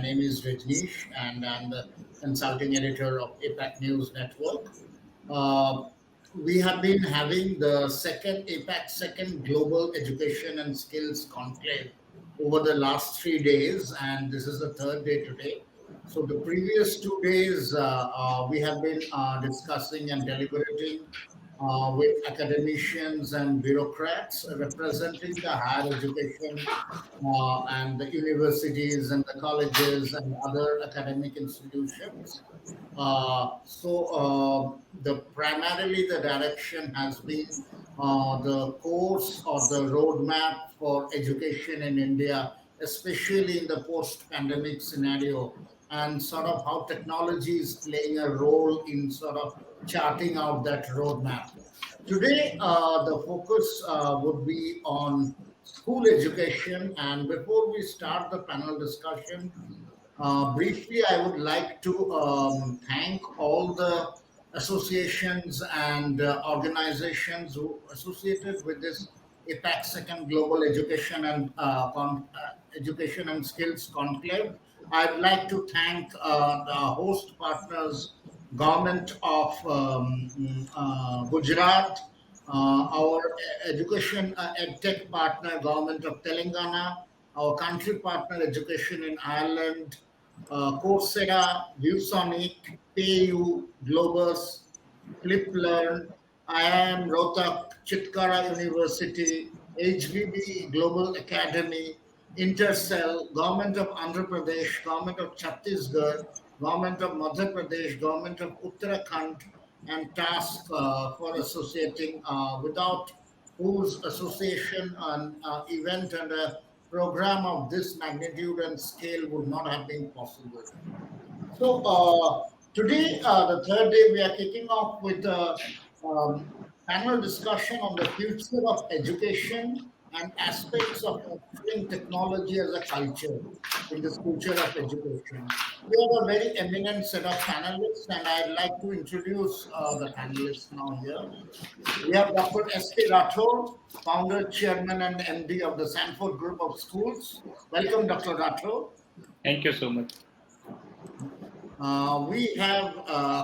name is Rajneesh, and I'm the consulting editor of APAC News Network. Uh, we have been having the second APAC second Global Education and Skills Conclave over the last 3 days, and this is the third day today. So the previous 2 days, we have been discussing and deliberating with academicians and bureaucrats representing the higher education and the universities and the colleges and other academic institutions. The primarily the direction has been the course or the roadmap for education in India, especially in the post-pandemic scenario, and sort of how technology is playing a role in sort of charting out that roadmap. Today, the focus would be on school education. And before we start the panel discussion, briefly, I would like to thank all the associations and organizations who associated with this APAC Second Global Education and Skills Conclave. I'd like to thank the host partners, Government of Gujarat, our education edtech partner, Government of Telangana, our country partner, Education in Ireland, Coursera, ViewSonic, PayU, Globus, FlipLearn, IIM Rohtak, Chitkara University, HVB Global Academy, Intercell, Government of Andhra Pradesh, Government of Chhattisgarh, Government of Madhya Pradesh, Government of Uttarakhand, and task for associating without whose association and event and a program of this magnitude and scale would not have been possible. So today, the third day, we are kicking off with a panel discussion on the future of education and aspects of offering technology as a culture in this future of education. We have a very eminent set of panelists, and I'd like to introduce the panelists now here. We have Dr. S.K. Rathor, founder, chairman, and MD of the Sanfort Group of Schools. Welcome, Dr. Rathor. Thank you so much. We have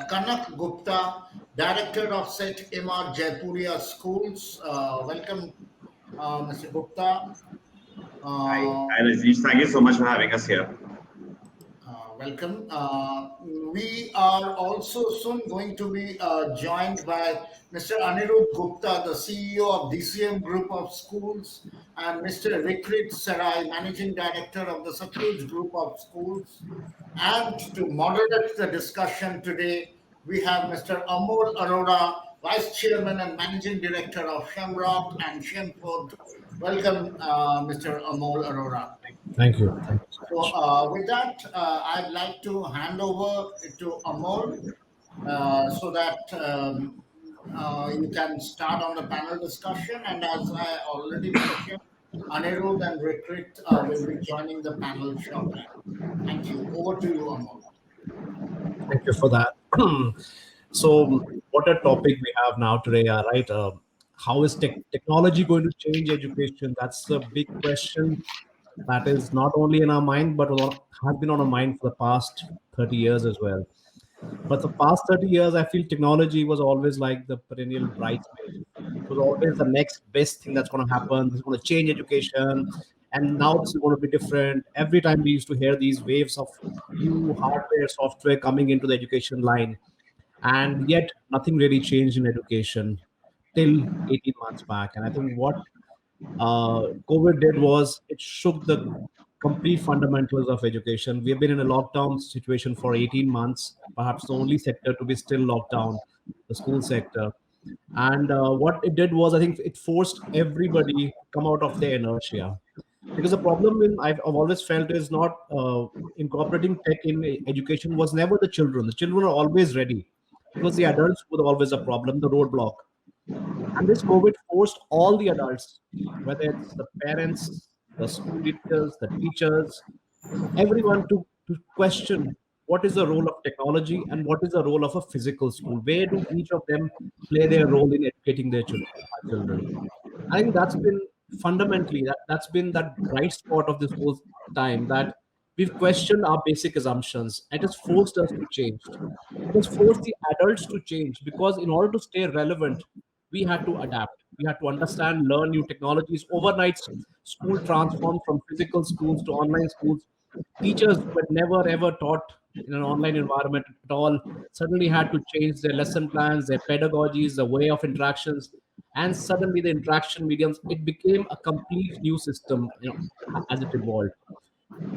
Kanak Gupta, director of Seth Jaipuria Schools. Welcome, Mr. Gupta. Hi, Rajneesh. Thank you so much for having us here. Welcome. We are also soon going to be joined by Mr. Anirudh Gupta, the CEO of DCM Group of Schools, and Mr. Reekrit Serai, Managing Director of the Satluj Group of Schools. And to moderate the discussion today, we have Mr. Amol Arora, Vice Chairman and Managing Director of Shemrock and Shemford. Welcome, Mr. Amol Arora. Thank you. Thank you so much. So with that, I'd like to hand over to Amol so that you can start on the panel discussion. And as I already mentioned, Anirudh and Reekrit will be joining the panel shortly. Thank you. Over to you, Amol. Thank you for that. So, what a topic we have now today, right? How is technology going to change education? That's a big question that is not only in our mind, but has been on our mind for the past 30 years as well. But the past 30 years, I feel technology was always like the perennial bridesmaid. It was always the next best thing that's going to happen. This is going to change education. And now this is going to be different. Every time we used to hear these waves of new hardware, software coming into the education line. And yet nothing really changed in education till 18 months back. And I think what COVID did was it shook the complete fundamentals of education. We have been in a lockdown situation for 18 months, perhaps the only sector to be still locked down, the school sector. And what it did was, I think it forced everybody to come out of their inertia. Because the problem I've always felt is not incorporating tech in education was never the children. The children are always ready. It was the adults who were always a problem, the roadblock. And this COVID forced all the adults, whether it's the parents, the school leaders, the teachers, everyone to question what is the role of technology and what is the role of a physical school. Where do each of them play their role in educating their children? I think that's been fundamentally, that's been that bright spot of this whole time, that We've questioned our basic assumptions. It has forced us to change. It has forced the adults to change because in order to stay relevant, we had to adapt. We had to understand, learn new technologies. Overnight, school transformed from physical schools to online schools. Teachers who had never ever taught in an online environment at all suddenly had to change their lesson plans, their pedagogies, the way of interactions, and suddenly the interaction mediums. It became a complete new system, as it evolved.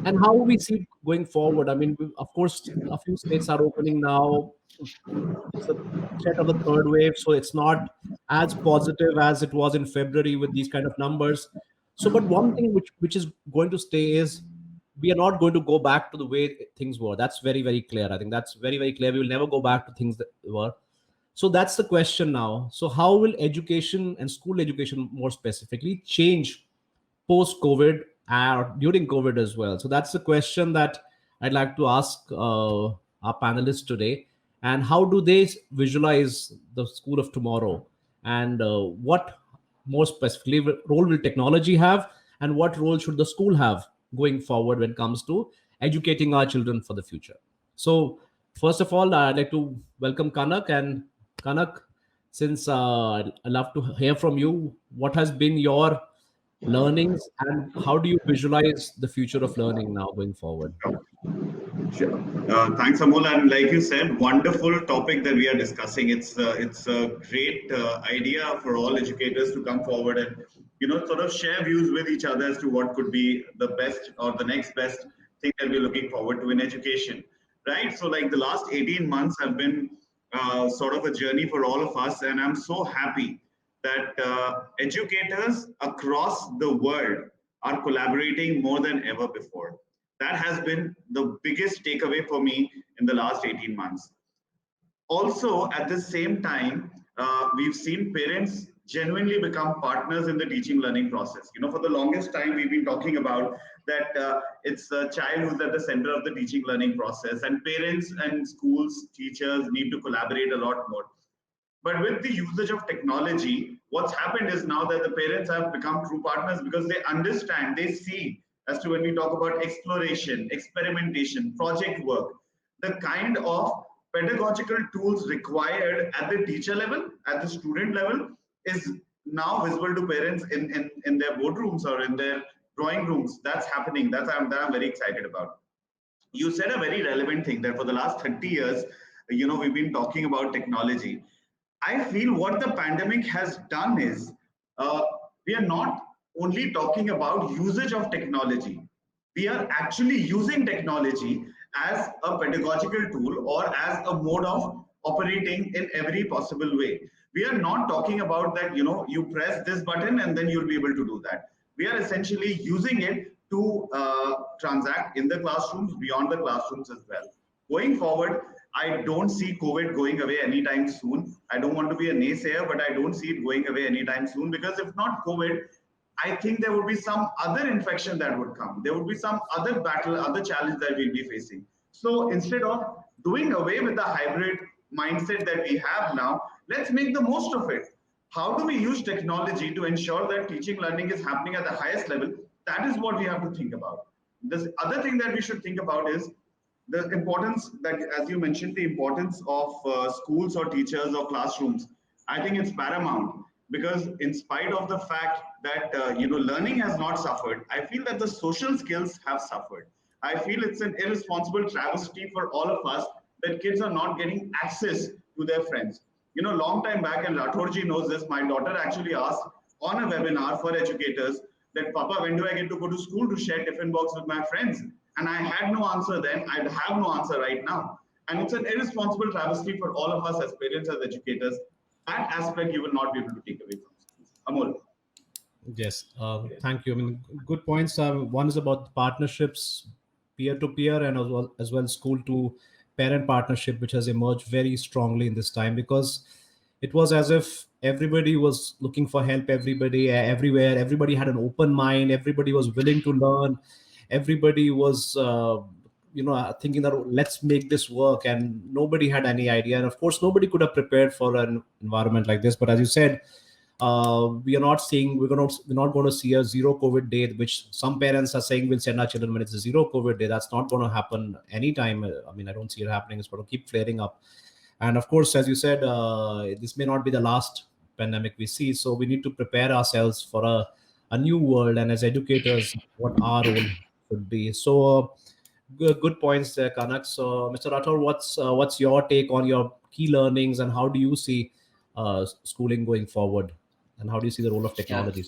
And how we see it going forward? I mean, of course, a few states are opening now. It's a threat of the third wave, so it's not as positive as it was in February with these kind of numbers. So, but one thing which is going to stay is we are not going to go back to the way things were. That's very, very clear. I think that's very, very clear. We will never go back to things that were. So that's the question now. So how will education and school education more specifically change post COVID or during COVID as well? So that's the question that I'd like to ask our panelists today. And how do they visualize the school of tomorrow? And what more specifically role will technology have? And what role should the school have going forward when it comes to educating our children for the future? So, first of all, I'd like to welcome Kanak. And Kanak, since I'd love to hear from you, what has been your learnings and how do you visualize the future of learning now going forward? Sure. Thanks, Amol. And like you said, wonderful topic that we are discussing. It's a great idea for all educators to come forward and sort of share views with each other as to what could be the best or the next best thing that we're looking forward to in education, right? So like the last 18 months have been sort of a journey for all of us, and I'm so happy that educators across the world are collaborating more than ever before. That has been the biggest takeaway for me in the last 18 months. Also, at the same time, we've seen parents genuinely become partners in the teaching learning process. For the longest time, we've been talking about that it's a child who's at the center of the teaching learning process, and parents and schools, teachers need to collaborate a lot more. But with the usage of technology, what's happened is now that the parents have become true partners because they understand, they see as to when we talk about exploration, experimentation, project work, the kind of pedagogical tools required at the teacher level, at the student level, is now visible to parents in their boardrooms or in their drawing rooms. That's happening. That I'm very excited about. You said a very relevant thing that for the last 30 years, we've been talking about technology. I feel what the pandemic has done is we are not only talking about usage of technology. We are actually using technology as a pedagogical tool or as a mode of operating in every possible way. We are not talking about that, you press this button and then you'll be able to do that. We are essentially using it to transact in the classrooms, beyond the classrooms as well. Going forward, I don't see COVID going away anytime soon. I don't want to be a naysayer, but I don't see it going away anytime soon, because if not COVID, I think there would be some other infection that would come. There would be some other battle, other challenge that we'll be facing. So instead of doing away with the hybrid mindset that we have now, let's make the most of it. How do we use technology to ensure that teaching learning is happening at the highest level? That is what we have to think about. The other thing that we should think about is the importance that, as you mentioned, the importance of schools or teachers or classrooms. I think it's paramount, because in spite of the fact that learning has not suffered, I feel that the social skills have suffered. I feel it's an irresponsible travesty for all of us that kids are not getting access to their friends. Long time back, and Rathorji knows this, my daughter actually asked on a webinar for educators that, Papa, when do I get to go to school to share tiffin box with my friends? And I had no answer then. I'd have no answer right now. And it's an irresponsible travesty for all of us as parents, as educators. That aspect you will not be able to take away from schools. Amol. Yes, thank you. I mean, good points. One is about partnerships, peer-to-peer, and as well school-to-parent partnership, which has emerged very strongly in this time, because it was as if everybody was looking for help. Everybody, everywhere, everybody had an open mind. Everybody was willing to learn. Everybody was, thinking that let's make this work, and nobody had any idea. And of course, nobody could have prepared for an environment like this. But as you said, we are not seeing we're not going to see a zero COVID day, which some parents are saying we'll send our children when it's a zero COVID day. That's not going to happen anytime. I mean, I don't see it happening. It's going to keep flaring up. And of course, as you said, this may not be the last pandemic we see. So we need to prepare ourselves for a new world. And as educators, what our role should be. So good points there, Kanak. So Mr. Rathor, what's your take on your key learnings and how do you see schooling going forward? And how do you see the role of Yeah. technology?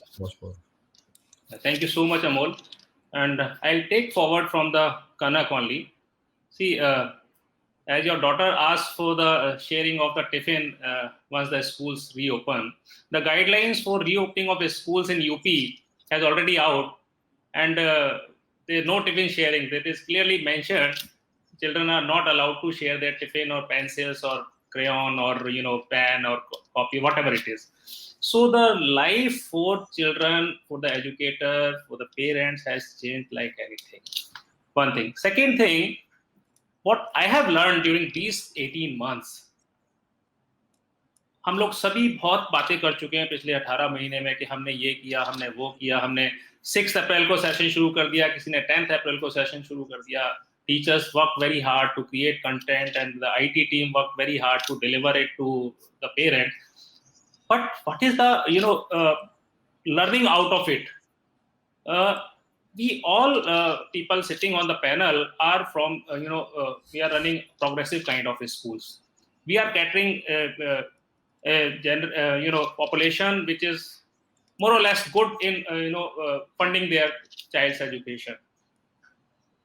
Thank you so much, Amol. And I'll take forward from the Kanak only. See, as your daughter asked for the sharing of the tiffin once the schools reopen, the guidelines for reopening of the schools in UP has already out, and there is no tiffin sharing. That is clearly mentioned. Children are not allowed to share their tiffin or pencils or crayon or pen or copy, whatever it is. So the life for children, for the educator, for the parents has changed like anything. One thing. Second thing, what I have learned during these 18 months, हम लोग सभी बहुत बातें कर चुके हैं पिछले 18 महीने में कि हमने ये किया, हमने वो किया, हमने 6 अप्रैल को सेशन शुरू कर दिया, किसी ने 10th अप्रैल को सेशन शुरू कर दिया. Teachers work very hard to create content and the IT team work very hard to deliver it to the parent. But what is the learning out of it? We all people sitting on the panel are from we are running progressive kind of schools. We are catering population which is more or less good in funding their child's education.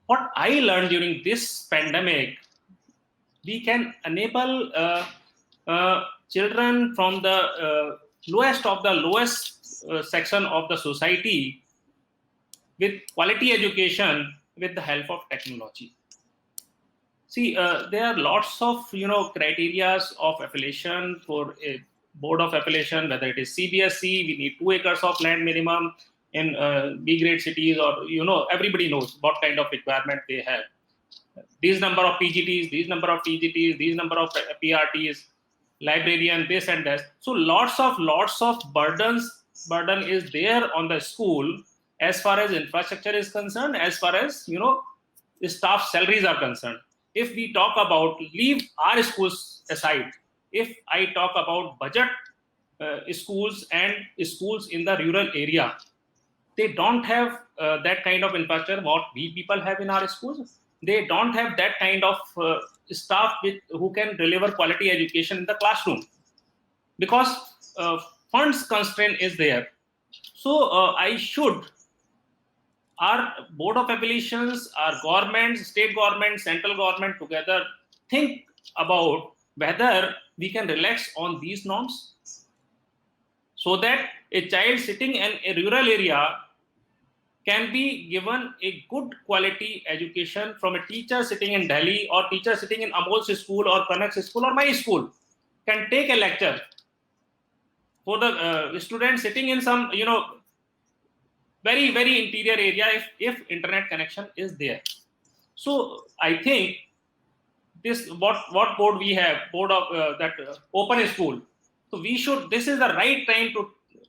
What I learned during this pandemic, we can enable children from the lowest of the lowest section of the society with quality education with the help of technology. See, there are lots of criteria of affiliation for a board of affiliation, whether it is CBSE, we need 2 acres of land minimum in B grade cities, or everybody knows what kind of requirement they have. These number of PGTs, these number of TGTs, these number of PRTs, librarian, this and that. So lots of burden is there on the school as far as infrastructure is concerned, as far as staff salaries are concerned. If we talk about, leave our schools aside, if I talk about budget schools and schools in the rural area, they don't have that kind of infrastructure what we people have in our schools. They don't have that kind of staff who can deliver quality education in the classroom, because funds constraint is there. So our board of affiliations, our governments, state government, central government together think about whether we can relax on these norms so that a child sitting in a rural area can be given a good quality education from a teacher sitting in Delhi, or teacher sitting in Amol's school or Kanak's school or my school can take a lecture for the student sitting in some very, very interior area if internet connection is there. So I think this what board we have, board of that open school. So this is the right time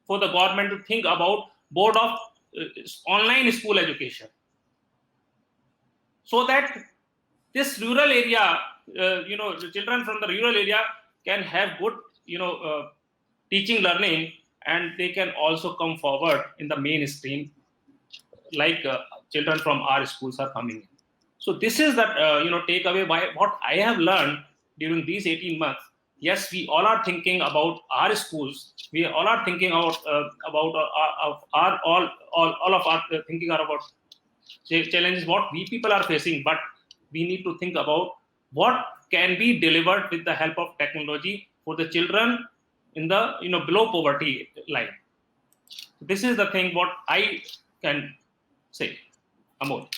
for the government to think about board of online school education, so that this rural area, the children from the rural area can have good, teaching, learning, and they can also come forward in the mainstream, like children from our schools are coming in. So this is that takeaway by what I have learned during these 18 months. Yes, we all are thinking about our schools. We all are thinking about all of our thinking are about challenges what we people are facing, but we need to think about what can be delivered with the help of technology for the children in the below poverty line. This is the thing what I can say. Amol.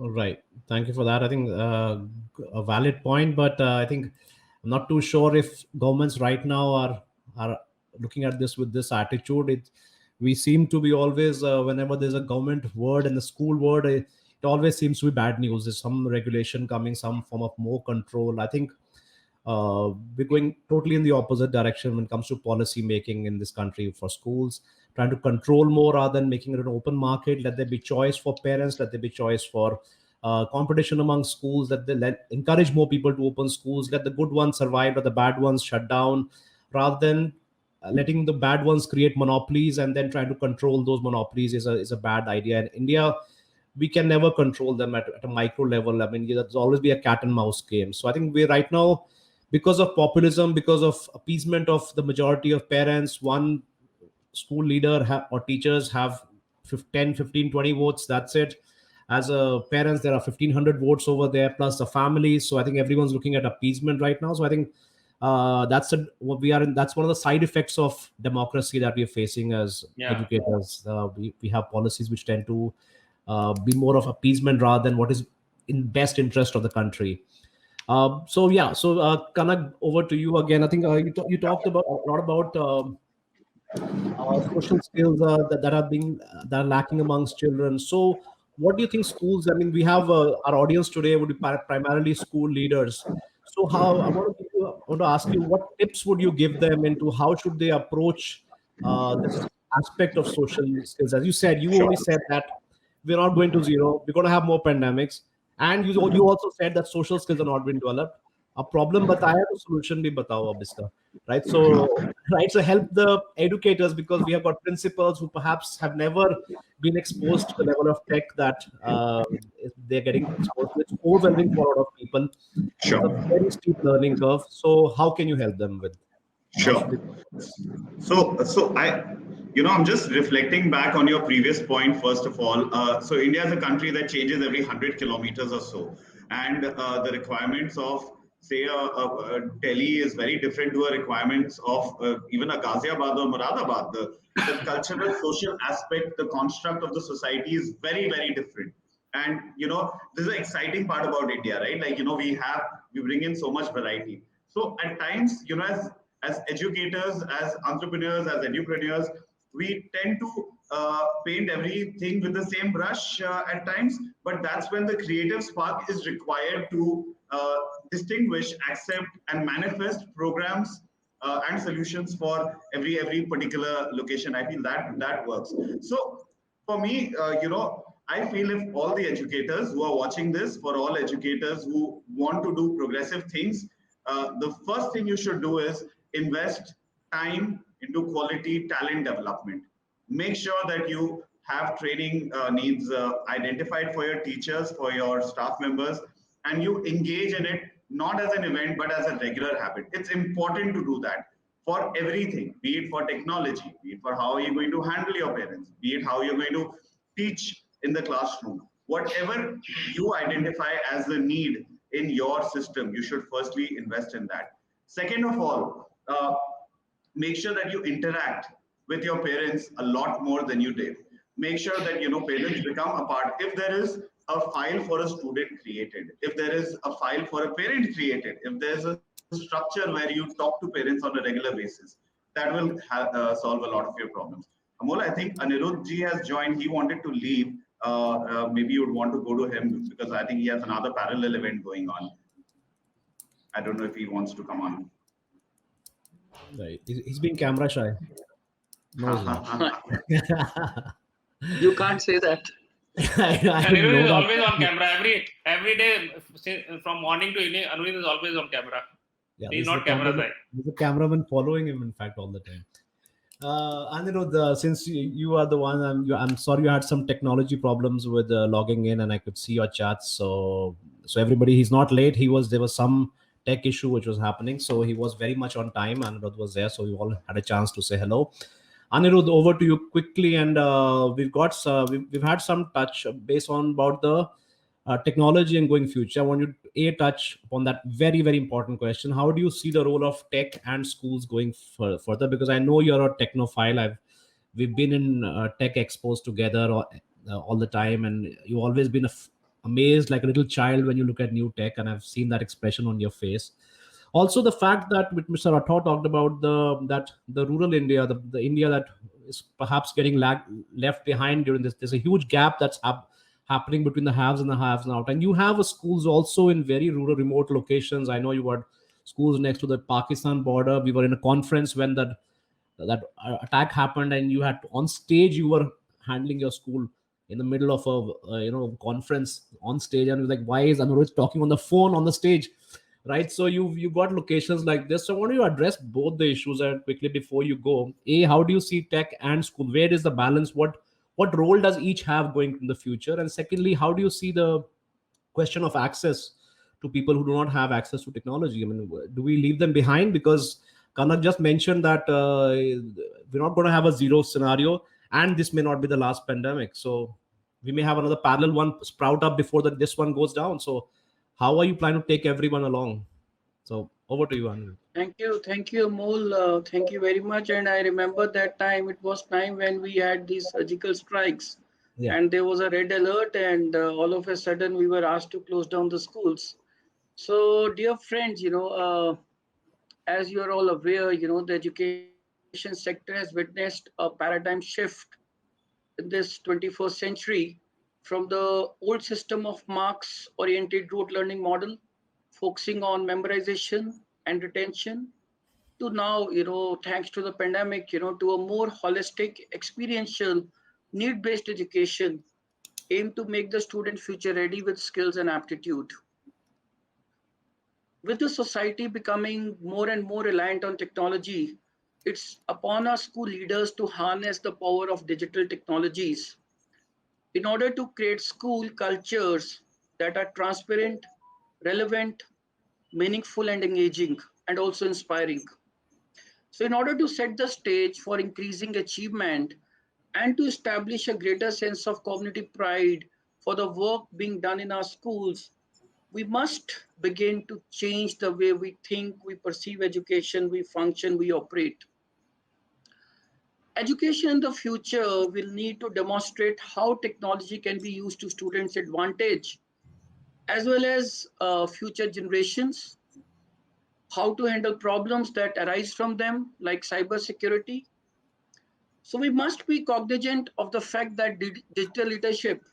All right, thank you for that. I think a valid point, but I think I'm not too sure if governments right now are looking at this with this attitude. We seem to be always whenever there's a government word and the school word, it always seems to be bad news. There's some regulation coming, some form of more control. I think We're going totally in the opposite direction when it comes to policy making in this country for schools, trying to control more rather than making it an open market. Let there be choice for parents, let there be choice for competition among schools, that they encourage more people to open schools, let the good ones survive, let the bad ones shut down, rather than letting the bad ones create monopolies and then trying to control those monopolies is a bad idea. In India, we can never control them at a micro level. I mean, there's always be a cat and mouse game. So I think we're right now, because of populism, because of appeasement of the majority of parents, one school leader or teachers have 10, 15, 20 votes. That's it. As a parents, there are 1,500 votes over there, plus the families. So I think everyone's looking at appeasement right now. So I think what we are in. That's one of the side effects of democracy that we are facing as educators. We have policies which tend to be more of appeasement rather than what is in best interest of the country. So Kanak, over to you again. I think you talked about a lot about social skills that are lacking amongst children. So, what do you think schools? I mean, we have our audience today would be primarily school leaders. So, how I want to ask you, what tips would you give them into how should they approach this aspect of social skills? As you said, you only said that we're not going to zero. We're going to have more pandemics, and you also said that social skills are not being developed. A problem बताया तो solution भी बताओ अब इसका, right? So help the educators, because we have got principals who perhaps have never been exposed to the level of tech that they're getting exposed to. It's overwhelming for a lot of people. It's a very steep learning curve. So how can you help them with? Sure. So I'm just reflecting back on your previous point. First of all, so India is a country that changes every 100 kilometers or so, and the requirements of say Delhi is very different to a requirements of even a Ghaziabad or Moradabad. The cultural, social aspect, the construct of the society is very, very different. And this is the exciting part about India, right? Like we bring in so much variety. So at times, as educators, as entrepreneurs, as edupreneurs, we tend to paint everything with the same brush at times, but that's when the creative spark is required to distinguish, accept, and manifest programs and solutions for every particular location. I feel that works. So for me, I feel if all the educators who are watching this, for all educators who want to do progressive things, the first thing you should do is invest time into quality talent development. Make sure that you have training needs identified for your teachers, for your staff members, and you engage in it not as an event but as a regular habit. It's important to do that for everything, be it for technology, be it for how you're going to handle your parents, be it how you're going to teach in the classroom. Whatever you identify as the need in your system, you should firstly invest in that. Second of all, make sure that you interact with your parents a lot more than you did. Make sure that parents become a part. If there is a file for a student created, if there is a file for a parent created, if there's a structure where you talk to parents on a regular basis, that will solve a lot of your problems. Amol, I think Anirudh ji has joined. He wanted to leave. Maybe you would want to go to him because I think he has another parallel event going on. I don't know if he wants to come on. Right. He's being camera shy. No, you can't say that. Anirudh is always on camera. Every day from morning to evening, Anirudh is always on camera. Yeah, he's not camera shy. There's a cameraman following him, in fact, all the time. Anirudh, since you are the one, I'm sorry you had some technology problems with logging in, and I could see your chats. So everybody, he's not late. There was some tech issue which was happening, so he was very much on time. Anirudh was there, so we all had a chance to say hello. Anirudh, over to you quickly, and we've had some touch based on about the technology and going future. I want you to touch upon that very, very important question. How do you see the role of tech and schools going further? Because I know you're a technophile. We've been in tech expos together all the time, and you've always been amazed like a little child when you look at new tech, and I've seen that expression on your face. Also, the fact that Mr. Rathor talked about the rural India, the India that is perhaps getting left behind during this. There's a huge gap that's happening between the haves and the have-nots. And you have schools also in very rural, remote locations. I know you got schools next to the Pakistan border. We were in a conference when that attack happened, and you had to, on stage you were handling your school in the middle of a conference on stage, and it was like, why is Anirudh talking on the phone on the stage, right? So you got locations like this. So I want you to address both the issues quickly before you go. A, how do you see tech and school? Where is the balance? What role does each have going in the future? And secondly, how do you see the question of access to people who do not have access to technology? I mean, do we leave them behind? Because Kanak just mentioned that we're not going to have a zero scenario, and this may not be the last pandemic. So we may have another parallel one sprout up before this one goes down. So how are you planning to take everyone along? So over to you, Anirudh. Thank you, Amol. Thank you very much. And I remember that time. It was time when we had these surgical strikes, Yeah. and there was a red alert, and all of a sudden we were asked to close down the schools. So, dear friends, as you are all aware, the education sector has witnessed a paradigm shift in this 21st century from the old system of marks oriented rote learning model focusing on memorization and retention to now, thanks to the pandemic, to a more holistic, experiential, need based education aimed to make the student future ready with skills and aptitude. With the society becoming more and more reliant on technology, it's upon our school leaders to harness the power of digital technologies in order to create school cultures that are transparent, relevant, meaningful, and engaging, and also inspiring. So, in order to set the stage for increasing achievement and to establish a greater sense of community pride for the work being done in our schools, we must begin to change the way we think, we perceive education, we function, we operate. Education in the future will need to demonstrate how technology can be used to students' advantage as well as future generations, how to handle problems that arise from them, like cybersecurity. So we must be cognizant of the fact that digital leadership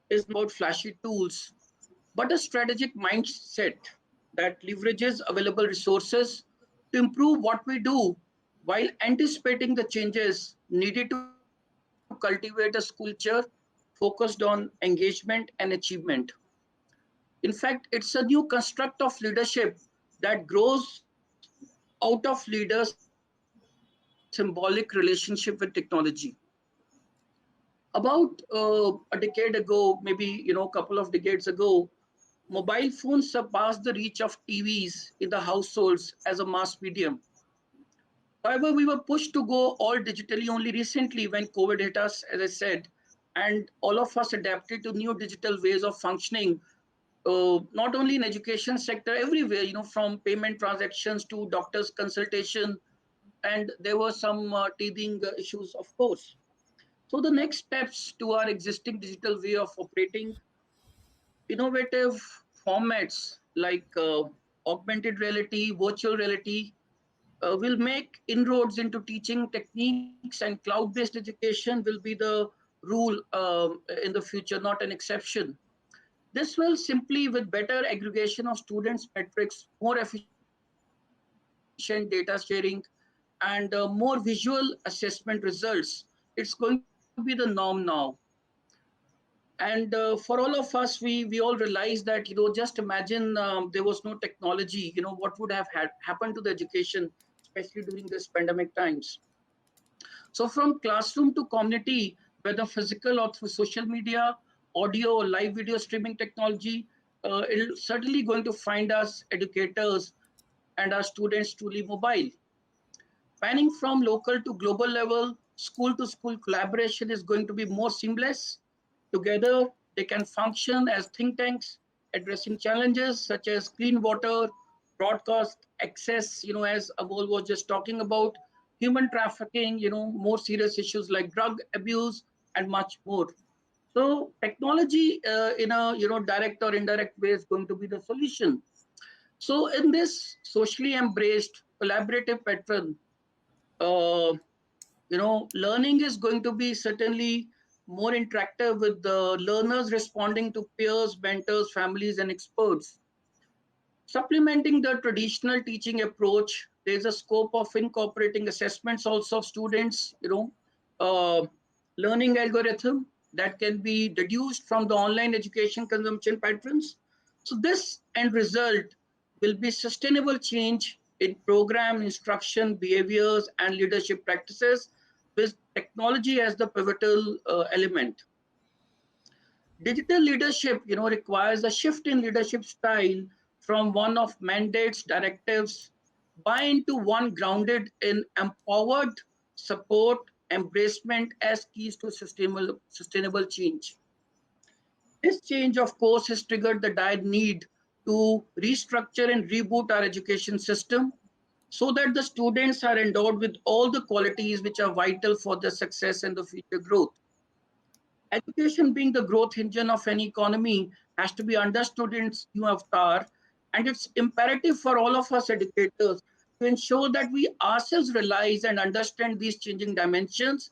is not about flashy tools, but a strategic mindset that leverages available resources to improve what we do while anticipating the changes needed to cultivate a school culture focused on engagement and achievement. In fact, it's a new construct of leadership that grows out of leaders' symbolic relationship with technology. About a decade ago, maybe a couple of decades ago, mobile phones surpassed the reach of TVs in the households as a mass medium. However, we were pushed to go all digitally only recently when COVID hit us, as I said, and all of us adapted to new digital ways of functioning, not only in education sector, everywhere, from payment transactions to doctor's consultation, and there were some teething issues, of course. So the next steps to our existing digital way of operating, innovative formats like augmented reality, virtual reality, will make inroads into teaching techniques, and cloud-based education will be the rule in the future, not an exception. This will simply, with better aggregation of students' metrics, more efficient data sharing, and more visual assessment results, it's going to be the norm now. And for all of us, we all realize that, just imagine there was no technology, what would have happened to the education, especially during this pandemic times. So from classroom to community, whether physical or through social media, audio or live video streaming technology, it'll certainly going to find us educators and our students truly mobile. Spanning from local to global level, school to school collaboration is going to be more seamless. Together, they can function as think tanks, addressing challenges such as clean water, broadcast access, as Amol was just talking about, human trafficking, more serious issues like drug abuse, and much more. So technology in a direct or indirect way is going to be the solution. So in this socially embraced collaborative pattern, uh, learning is going to be certainly more interactive with the learners responding to peers, mentors, families, and experts. Supplementing the traditional teaching approach, there's a scope of incorporating assessments also of students, learning algorithm that can be deduced from the online education consumption patterns. So this end result will be sustainable change in program instruction, behaviors, and leadership practices with technology as the pivotal element. Digital leadership, requires a shift in leadership style from one of mandates, directives, to one grounded in empowered support, embracement as keys to sustainable change. This change, of course, has triggered the dire need to restructure and reboot our education system so that the students are endowed with all the qualities which are vital for their success and the future growth. Education, being the growth engine of any economy, has to be understood in its new avatar, and it's imperative for all of us educators to ensure that we ourselves realize and understand these changing dimensions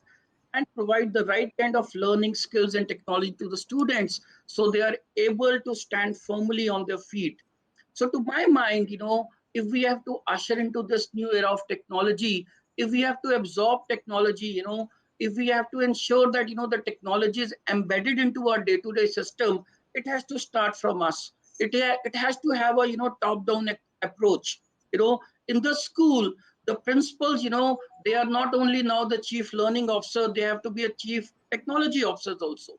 and provide the right kind of learning skills and technology to the students so they are able to stand firmly on their feet. So to my mind, if we have to usher into this new era of technology, if we have to absorb technology, if we have to ensure that, the technology is embedded into our day-to-day system, it has to start from us. It has to have a, top-down approach. In the school, the principals, they are not only now the chief learning officer, they have to be a chief technology officers also.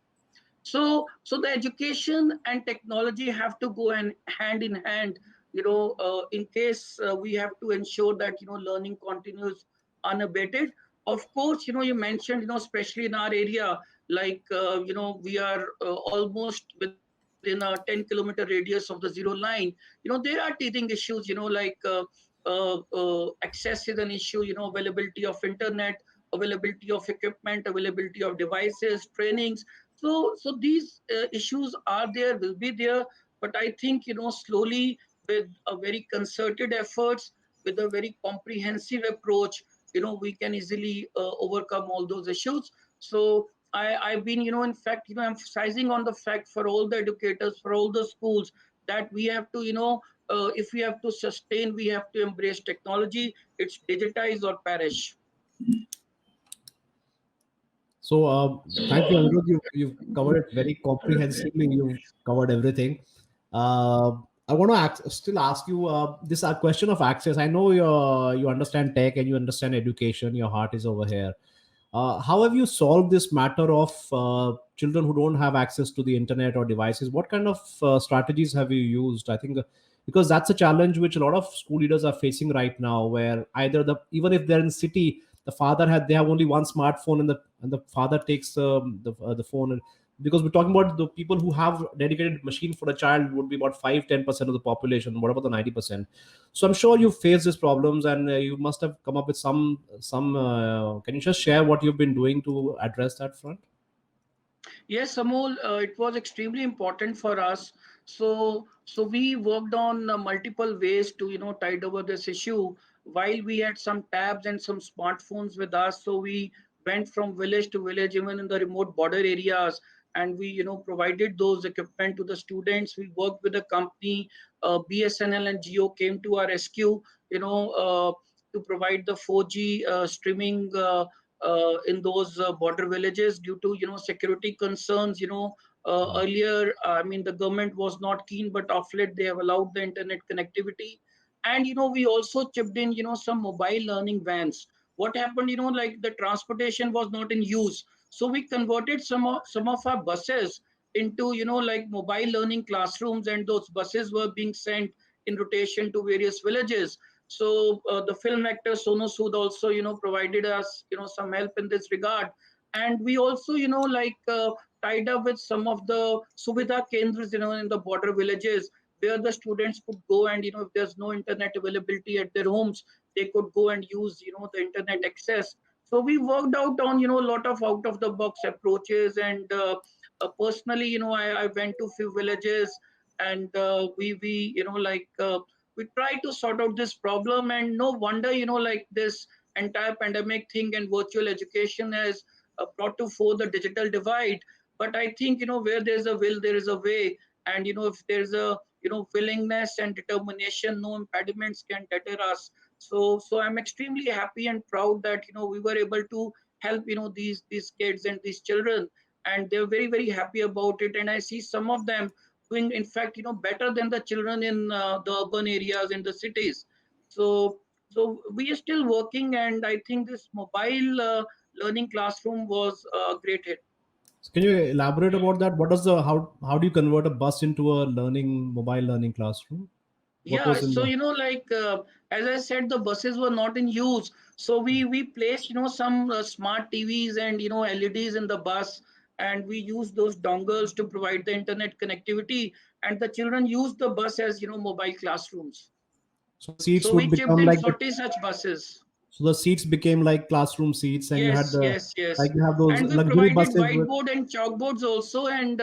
So the education and technology have to go hand in hand, in case we have to ensure that, learning continues unabated. Of course, you mentioned, especially in our area, like, we are almost within a 10-kilometer radius of the zero line. There are teething issues, like access is an issue, availability of internet, availability of equipment, availability of devices, trainings. So these issues are there, will be there, but I think, slowly, with a very concerted efforts, with a very comprehensive approach, we can easily overcome all those issues. So I've been, in fact, emphasizing on the fact for all the educators, for all the schools, that we have to, if we have to sustain, we have to embrace technology. It's digitize or perish. So, thank you, Anirudh. You've covered it very comprehensively. You've covered everything. Uh, I want to still ask you this question of access. I know you understand tech and you understand education. Your heart is over here. How have you solved this matter of children who don't have access to the internet or devices? What kind of strategies have you used? I think because that's a challenge which a lot of school leaders are facing right now, where either even if they're in city, they have only one smartphone, and the father takes the phone. And because we're talking about the people who have dedicated machine for a child would be about 5-10% of the population. What about the 90%? So I'm sure you've faced these problems, and you must have come up with some. Can you just share what you've been doing to address that front? Yes, Amol, it was extremely important for us. So we worked on multiple ways to, tide over this issue. While we had some tabs and some smartphones with us, so we went from village to village, even in the remote border areas, and we, provided those equipment to the students. We worked with a company, BSNL and Geo came to our rescue, to provide the 4G streaming. In those border villages due to security concerns. Earlier, I mean, the government was not keen, but of late they have allowed the internet connectivity. And we also chipped in some mobile learning vans. What happened, like the transportation was not in use, so we converted some of our buses into like mobile learning classrooms, and those buses were being sent in rotation to various villages. So the film actor Sonu Sood also, provided us, some help in this regard. And we also, tied up with some of the Suvidha Kendras, in the border villages, where the students could go and, if there's no internet availability at their homes, they could go and use, the internet access. So we worked out on, a lot of out of the box approaches. And personally, I went to few villages, and we try to sort out this problem. And no wonder, like this entire pandemic thing and virtual education has brought to fore the digital divide. But I think, where there's a will, there is a way. And, if there's a, willingness and determination, no impediments can deter us. So I'm extremely happy and proud that we were able to help these kids and these children, and they're very, very happy about it. And I see some of them doing, in fact, better than the children in the urban areas, in the cities. So we are still working, and I think this mobile learning classroom was a great hit. So can you elaborate about that? What does the how do you convert a bus into a mobile learning classroom? What Yeah, was in so the as I said, the buses were not in use. So we placed some smart TVs and LEDs in the bus, and we used those dongles to provide the internet connectivity, and the children used the bus as mobile classrooms. so the seats So we would chipped become in like 40 such buses. so the seats became like classroom seats, and you had Yes, the yes, yes. like you have those And we luxury provided buses with. whiteboard and chalkboards also, and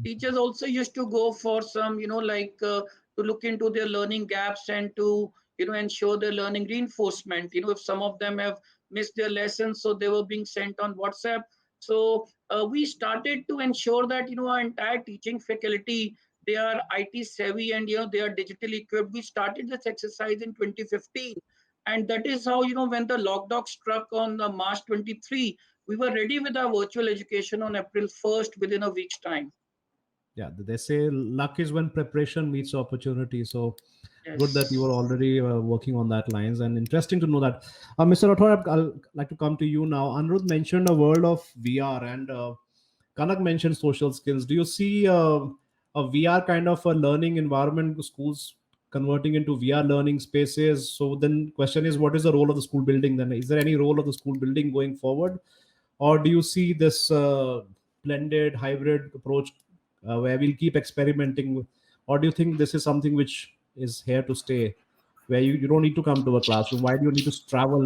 teachers also used to go for some, to look into their learning gaps and to, ensure their learning reinforcement. If some of them have missed their lessons, so they were being sent on WhatsApp. So we started to ensure that, our entire teaching faculty, they are IT savvy and, they are digitally equipped. We started this exercise in 2015, and that is how when the lockdown struck on March 23, we were ready with our virtual education on April 1st within a week's time. Yeah, they say luck is when preparation meets opportunity. So good that you were Yes. already working on that lines, and interesting to know that. Mr. Rathor, I'll like to come to you now. Anirudh mentioned a world of VR, and Kanak mentioned social skills. Do you see a VR kind of a learning environment, schools converting into VR learning spaces? So then question is, what is the role of the school building then? Is there any role of the school building going forward? Or do you see this blended hybrid approach where we'll keep experimenting? Or do you think this is something which is here to stay, where you don't need to come to a classroom? Why do you need to travel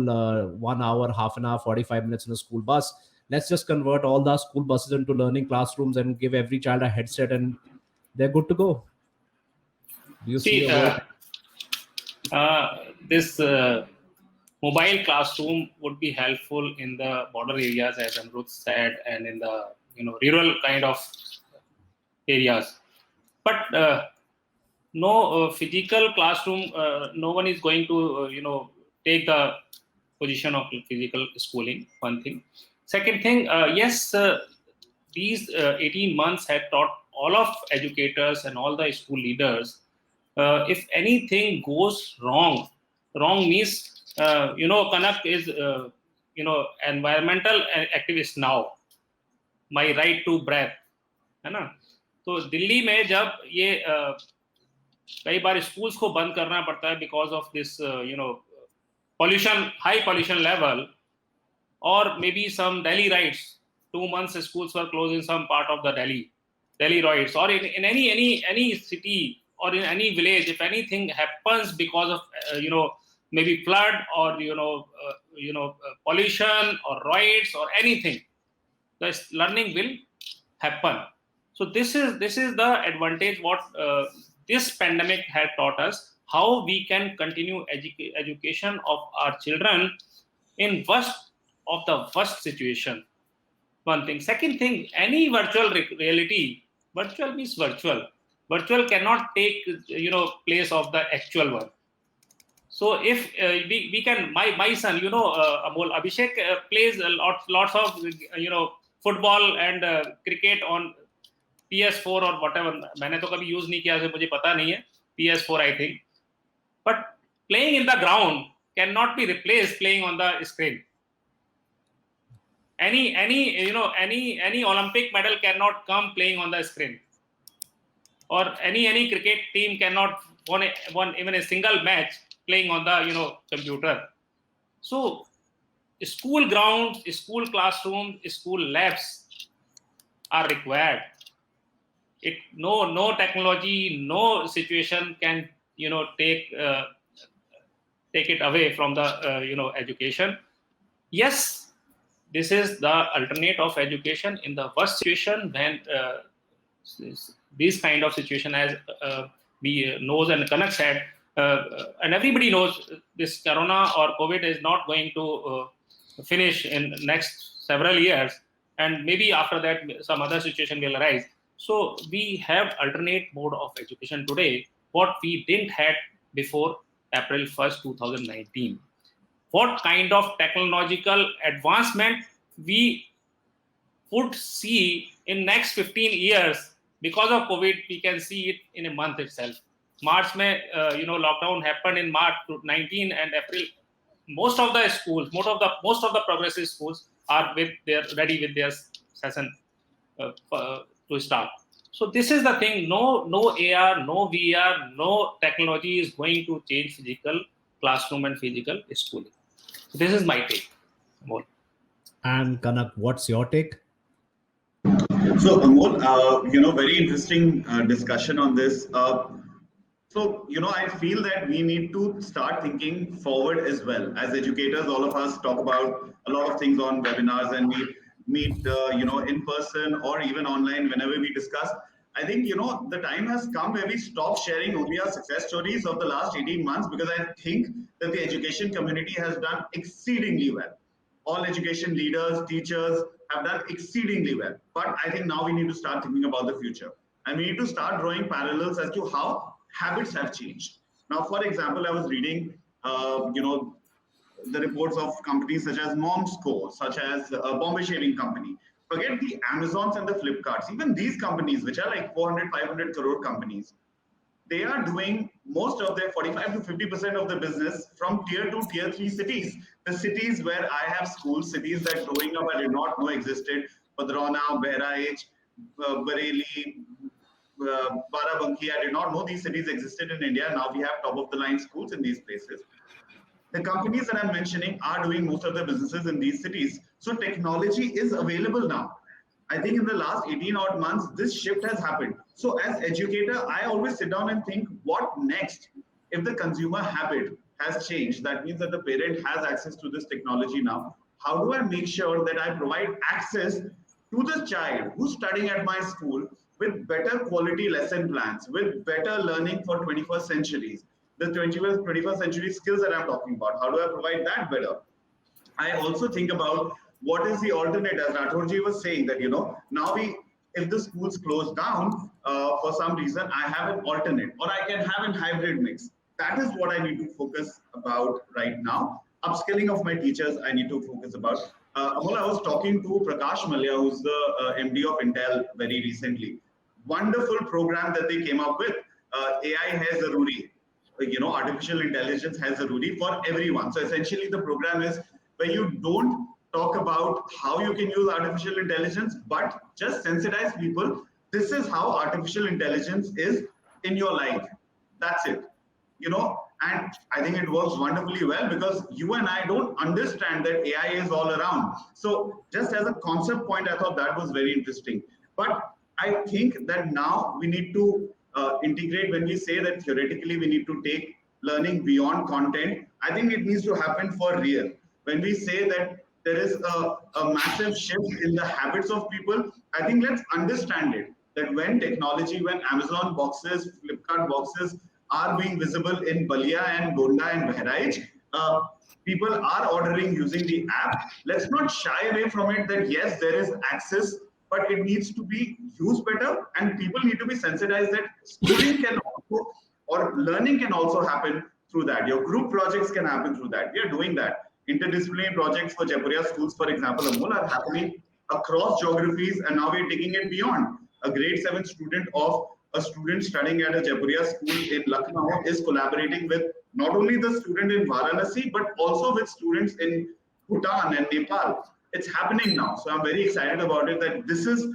1 hour, half an hour, 45 minutes in a school bus? Let's just convert all the school buses into learning classrooms and give every child a headset, and they're good to go. Do you see See, a world? this mobile classroom would be helpful in the border areas, as Anirudh said, and in the rural kind of areas. But no physical classroom. No one is going to take the position of physical schooling. One thing. Second thing, yes, these 18 months had taught all of educators and all the school leaders. If anything goes wrong means Kanak is environmental activist now. My right to breath, है ना? तो दिल्ली में जब ये कई बार schools को बंद करना पड़ता है because of this pollution, high pollution level, or maybe some Delhi riots. 2 months schools were closed in some part of the Delhi riots, or in any city or in any village. If anything happens because of maybe flood or pollution or riots or anything, the learning will happen. So this is the advantage what this pandemic had taught us, how we can continue education of our children in worst situation. One thing. Second thing, any virtual reality, virtual means virtual. Virtual cannot take place of the actual one. So if we can, my son, Amol, Abhishek plays lots of football and cricket on PS4 or whatever. मैंने तो कभी use नहीं किया, मुझे पता नहीं है. PS4 I think. But playing in the ground cannot be replaced playing on the screen. Any Olympic medal cannot come playing on the screen, or any cricket team cannot won even a single match playing on the computer. So school grounds, school classrooms, school labs are required. No technology, no situation can take it away from the education. Yes, this is the alternate of education in the worst situation, when this kind of situation, as we knows and Kanak said, and everybody knows, this corona or COVID is not going to finish in next several years, and maybe after that some other situation will arise. So we have alternate mode of education today, what we didn't had before April 1st, 2019. What kind of technological advancement we would see in next 15 years because of COVID, we can see it in a month itself. March May, lockdown happened in March 19 and April. Most of the schools, most of the progressive schools are ready with their session to start. So this is the thing. No AR, no VR, no technology is going to change physical classroom and physical schooling. So this is my take. Amol. And Kanak, what's your take? So Amol, very interesting discussion on this. I feel that we need to start thinking forward as well. As educators, all of us talk about a lot of things on webinars, and we meet, in person or even online whenever we discuss. I think, the time has come where we stop sharing only our success stories of the last 18 months, because I think that the education community has done exceedingly well. All education leaders, teachers have done exceedingly well. But I think now we need to start thinking about the future. And we need to start drawing parallels as to how habits have changed. Now, for example, I was reading, the reports of companies such as Mom's Co, such as Bombay Shaving Company. Forget the Amazons and the Flipkarts. Even these companies, which are like 400, 500 crore companies, they are doing most of their 45 to 50% of the business from tier 2, tier 3 cities. The cities where I have schools, cities that growing up I did not know existed, Padrauna, Bahraich, Bareilly, Barabanki. I did not know these cities existed in India. Now we have top of the line schools in these places. The companies that I'm mentioning are doing most of their businesses in these cities. So technology is available now. I think in the last 18 odd months, this shift has happened. So as educator, I always sit down and think, what next? If the consumer habit has changed, that means that the parent has access to this technology now. How do I make sure that I provide access to the child who's studying at my school with better quality lesson plans, with better learning for 21st centuries, the 21st century skills that I'm talking about? How do I provide that better? I also think about what is the alternate, as Rathorji was saying, that, now if the schools close down for some reason, I have an alternate, or I can have a hybrid mix. That is what I need to focus about right now. Upskilling of my teachers, I need to focus about. Amol, I was talking to Prakash Malya, who's the MD of Intel very recently. Wonderful program that they came up with. AI has Zaruri. Artificial intelligence has Zaruri for everyone. So essentially the program is where you don't talk about how you can use artificial intelligence, but just sensitize people. This is how artificial intelligence is in your life. That's it. And I think it works wonderfully well, because you and I don't understand that AI is all around. So just as a concept point, I thought that was very interesting. But I think that now we need to integrate. When we say that theoretically we need to take learning beyond content, I think it needs to happen for real. When we say that there is a massive shift in the habits of people, I think let's understand it. That when technology, when Amazon boxes, Flipkart boxes are being visible in Balia and Gonda and Bahraich, people are ordering using the app. Let's not shy away from it that yes, there is access, but it needs to be used better, and people need to be sensitized that schooling can also, or learning can also happen through that. Your group projects can happen through that. We are doing that. Interdisciplinary projects for Jaipuria schools, for example, Amol, are happening across geographies, and now we're taking it beyond. A grade 7 student of a student studying at a Jaipuria school in Lucknow is collaborating with not only the student in Varanasi, but also with students in Bhutan and Nepal. It's happening now. So I'm very excited about it, that this is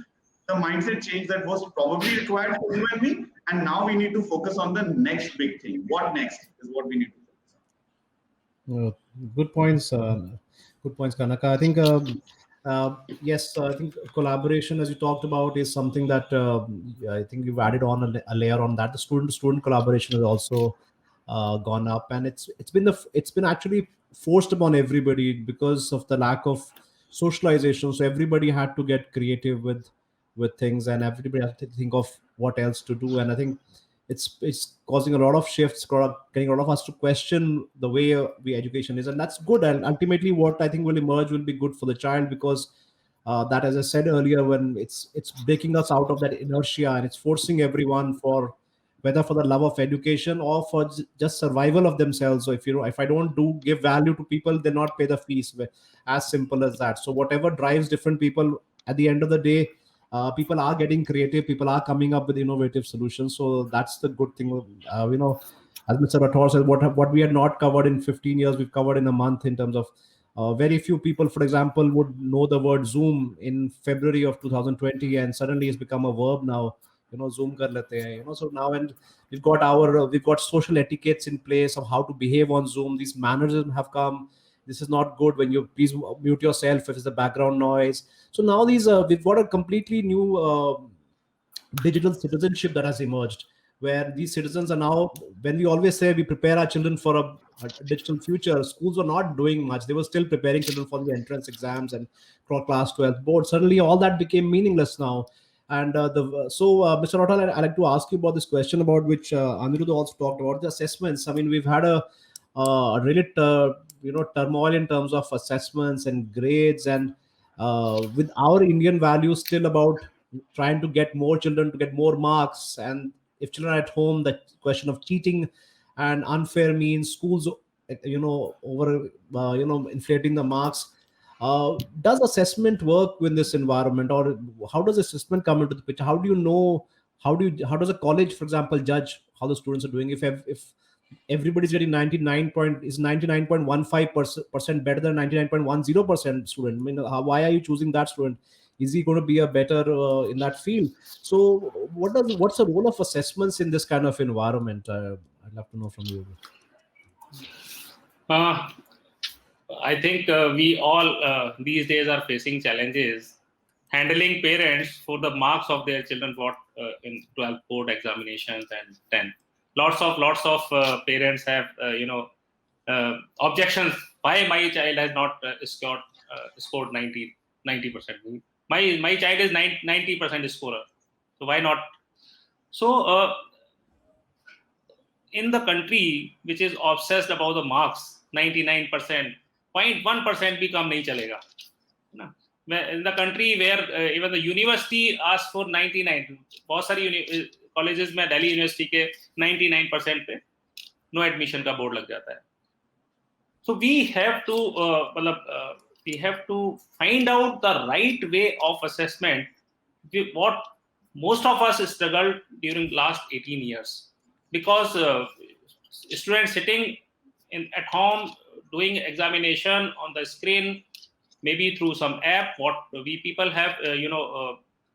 the mindset change that was probably required for you and me. And now we need to focus on the next big thing. What next is what we need to focus on. Good points. Good points, Kanaka. I think, yes, I think collaboration, as you talked about, is something that I think you've added on a layer on that. The student-to-student collaboration has also gone up, and it's been actually forced upon everybody because of the lack of socialization. So everybody had to get creative with things, and everybody had to think of what else to do. And I think it's causing a lot of shifts, getting a lot of us to question the way we education is, and that's good. And ultimately, what I think will emerge will be good for the child, because that, as I said earlier, when it's breaking us out of that inertia, and it's forcing everyone whether for the love of education or for just survival of themselves. So if I don't give value to people, they'll not pay the fees. As simple as that. So whatever drives different people, at the end of the day, people are getting creative. People are coming up with innovative solutions. So that's the good thing. As Mr. Rathor said, what we had not covered in 15 years, we've covered in a month, in terms of very few people, for example, would know the word Zoom in February of 2020, and suddenly it's become a verb now. Zoom kar lete hain. So now, and we've got social etiquettes in place of how to behave on Zoom. These mannerisms have come. This is not good. When you please mute yourself if it's the background noise. So now we've got a completely new digital citizenship that has emerged, where these citizens are now, when we always say we prepare our children for a digital future, schools were not doing much. They were still preparing children for the entrance exams and for class 12 board. Suddenly all that became meaningless now. And Mr. Rathor, I'd like to ask you about this question, about which Anirudh also talked about, the assessments. I mean, we've had a really turmoil in terms of assessments and grades, and with our Indian values still about trying to get more children to get more marks. And if children are at home, the question of cheating and unfair means, schools over inflating the marks. Does assessment work in this environment, or how does assessment come into the picture? How do you know, how does a college, for example, judge how the students are doing? If everybody's getting 99.15% better than 99.10% student, I mean, why are you choosing that student? Is he going to be a better in that field? So what's the role of assessments in this kind of environment? I'd love to know from you. I think we all these days are facing challenges handling parents for the marks of their children got in 12 board examinations and 10. Lots of parents have objections. Why my child has not scored 90%? My child is 90% scorer. So why not? So in the country which is obsessed about the marks, 99%, 0.1% भी कम नहीं चलेगा. In the country where even the university asks for 99, बहुत सारी colleges में Delhi University के 99% पे no admission का board लग जाता है. So we have to find out the right way of assessment. What most of us struggled during last 18 years, because students sitting at home doing examination on the screen, maybe through some app, what we people have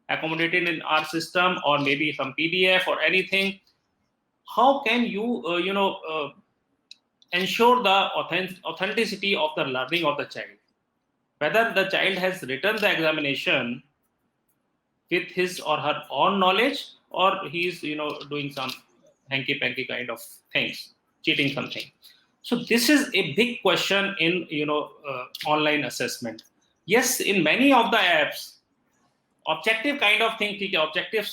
accommodated in our system, or maybe some PDF or anything. How can you ensure the authenticity of the learning of the child? Whether the child has written the examination with his or her own knowledge, or he's doing some hanky-panky kind of things, cheating something. So this is a big question in online assessment. Yes, in many of the apps, objective kind of thing, objective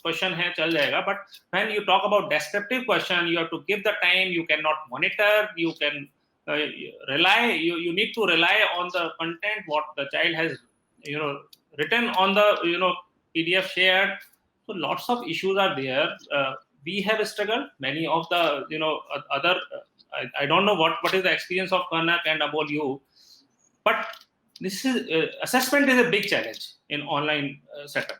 question hai chal jayega, but when you talk about descriptive question, you have to give the time, you cannot monitor, you can you need to rely on the content what the child has written on the PDF shared. So lots of issues are there. We have struggled. Many of the other I don't know what is the experience of Kanak and Amol you, but this is assessment is a big challenge in online setup.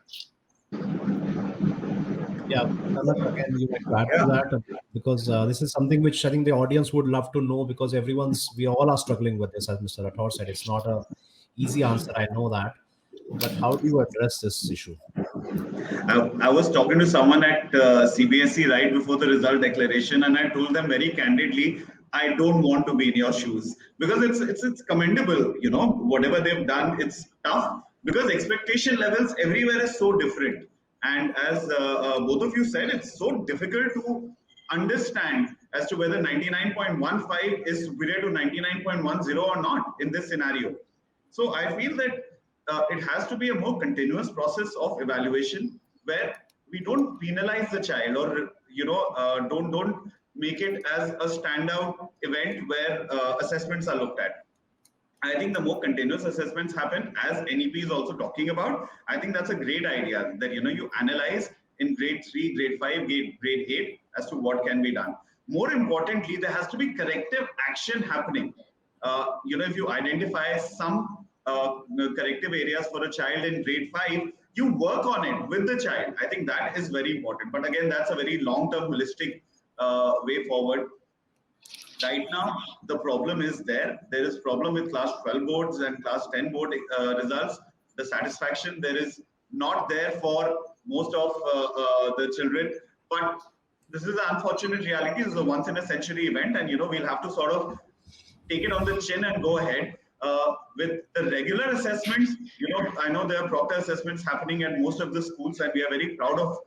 Yeah, again, you like to add to that, because this is something which I think the audience would love to know, because we all are struggling with this, as Mr. Rathor said. It's not a easy answer, I know that, but how do you address this issue? I was talking to someone at CBSE right before the result declaration, and I told them very candidly, I don't want to be in your shoes, because it's commendable, whatever they've done. It's tough because expectation levels everywhere is so different, and as both of you said, it's so difficult to understand as to whether 99.15 is superior to 99.10 or not in this scenario. So I feel that it has to be a more continuous process of evaluation, where we don't penalize the child, or don't make it as a standout event where assessments are looked at. I think the more continuous assessments happen, as NEP is also talking about, I think that's a great idea, that you analyze in grade 3, grade 5, grade 8 as to what can be done. More importantly, there has to be corrective action happening. If you identify some corrective areas for a child in grade 5, you work on it with the child. I think that is very important. But again, that's a very long-term holistic way forward. Right now, the problem is there. There is problem with class 12 boards and class 10 board results. The satisfaction there is not there for most of the children. But this is an unfortunate reality. This is a once in a century event, and we'll have to sort of take it on the chin and go ahead. With the regular assessments, I know there are proctor assessments happening at most of the schools, and we are very proud of